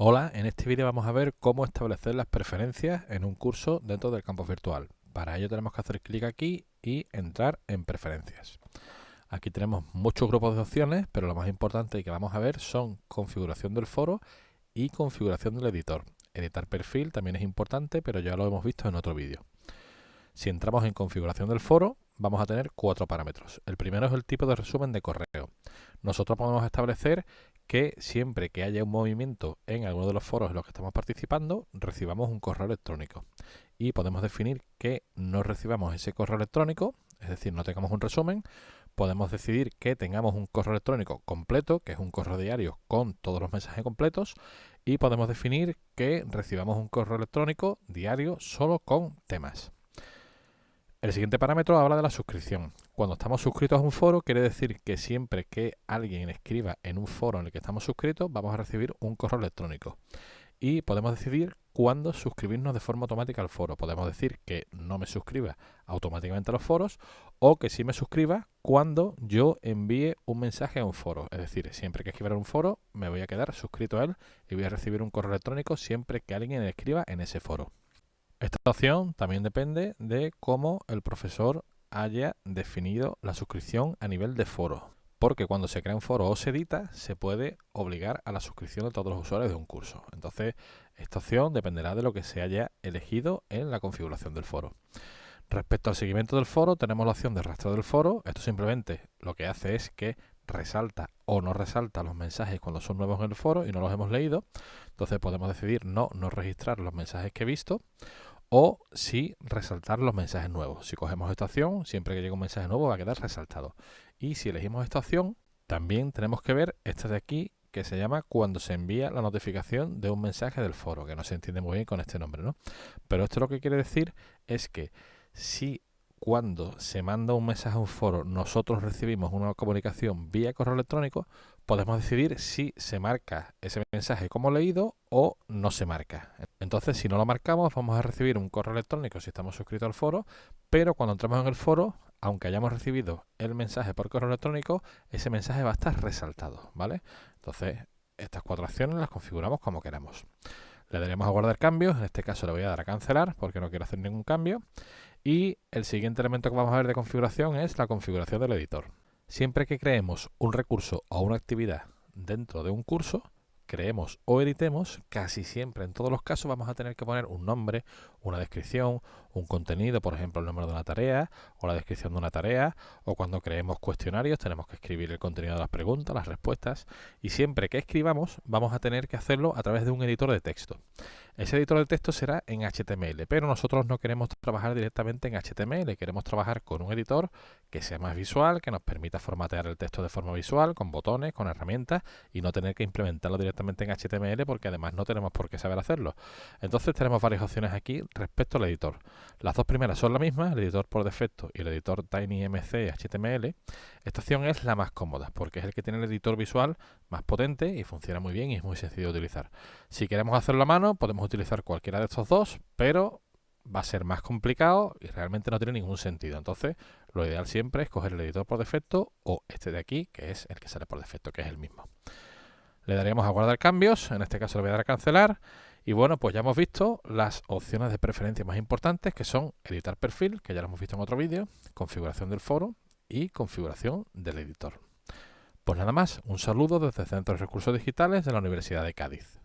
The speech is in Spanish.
Hola, en este vídeo vamos a ver cómo establecer las preferencias en un curso dentro del campus virtual. Para ello tenemos que hacer clic aquí y entrar en preferencias. Aquí tenemos muchos grupos de opciones, pero lo más importante que vamos a ver son configuración del foro y configuración del editor. Editar perfil también es importante, pero ya lo hemos visto en otro vídeo. Si entramos en configuración del foro, vamos a tener 4 parámetros. El primero es el tipo de resumen de correo. Nosotros podemos establecer que siempre que haya un movimiento en alguno de los foros en los que estamos participando, recibamos un correo electrónico. Y podemos definir que no recibamos ese correo electrónico, es decir, no tengamos un resumen. Podemos decidir que tengamos un correo electrónico completo, que es un correo diario con todos los mensajes completos. Y podemos definir que recibamos un correo electrónico diario solo con temas. El siguiente parámetro habla de la suscripción. Cuando estamos suscritos a un foro, quiere decir que siempre que alguien escriba en un foro en el que estamos suscritos, vamos a recibir un correo electrónico. Y podemos decidir cuándo suscribirnos de forma automática al foro. Podemos decir que no me suscriba automáticamente a los foros o que sí me suscriba cuando yo envíe un mensaje a un foro. Es decir, siempre que escriba en un foro, me voy a quedar suscrito a él y voy a recibir un correo electrónico siempre que alguien escriba en ese foro. Esta opción también depende de cómo el profesor haya definido la suscripción a nivel de foro, porque cuando se crea un foro o se edita, se puede obligar a la suscripción de todos los usuarios de un curso. Entonces, esta opción dependerá de lo que se haya elegido en la configuración del foro. Respecto al seguimiento del foro, tenemos la opción de rastreo del foro. Esto simplemente lo que hace es que resalta o no resalta los mensajes cuando son nuevos en el foro y no los hemos leído. Entonces podemos decidir no registrar los mensajes que he visto, o sí resaltar los mensajes nuevos. Si cogemos esta opción, siempre que llegue un mensaje nuevo va a quedar resaltado. Y si elegimos esta opción, también tenemos que ver esta de aquí, que se llama cuando se envía la notificación de un mensaje del foro, que no se entiende muy bien con este nombre, ¿no? Pero esto lo que quiere decir es que si cuando se manda un mensaje a un foro nosotros recibimos una comunicación vía correo electrónico, podemos decidir si se marca ese mensaje como leído o no se marca. Entonces, si no lo marcamos, vamos a recibir un correo electrónico si estamos suscritos al foro, pero cuando entramos en el foro, aunque hayamos recibido el mensaje por correo electrónico, ese mensaje va a estar resaltado, ¿vale? Entonces, estas 4 acciones las configuramos como queramos. Le daremos a guardar cambios, en este caso le voy a dar a cancelar porque no quiero hacer ningún cambio. Y el siguiente elemento que vamos a ver de configuración es la configuración del editor. Siempre que creemos un recurso o una actividad dentro de un curso, creemos o editemos, casi siempre en todos los casos vamos a tener que poner un nombre, una descripción, un contenido, por ejemplo el nombre de una tarea o la descripción de una tarea, o cuando creemos cuestionarios tenemos que escribir el contenido de las preguntas, las respuestas, y siempre que escribamos vamos a tener que hacerlo a través de un editor de texto. Ese editor de texto será en HTML, pero nosotros no queremos trabajar directamente en HTML, queremos trabajar con un editor que sea más visual, que nos permita formatear el texto de forma visual, con botones, con herramientas, y no tener que implementarlo directamente en HTML porque además no tenemos por qué saber hacerlo. Entonces tenemos varias opciones aquí respecto al editor. Las dos primeras son la misma, el editor por defecto y el editor TinyMC HTML. Esta opción es la más cómoda porque es el que tiene el editor visual más potente y funciona muy bien y es muy sencillo de utilizar. Si queremos hacerlo a mano, podemos utilizar cualquiera de estos dos, pero va a ser más complicado y realmente no tiene ningún sentido. Entonces, lo ideal siempre es coger el editor por defecto o este de aquí, que es el que sale por defecto, que es el mismo. Le daríamos a guardar cambios, en este caso le voy a dar a cancelar. Y bueno, pues ya hemos visto las opciones de preferencia más importantes, que son editar perfil, que ya lo hemos visto en otro vídeo, configuración del foro y configuración del editor. Pues nada más, un saludo desde el Centro de Recursos Digitales de la Universidad de Cádiz.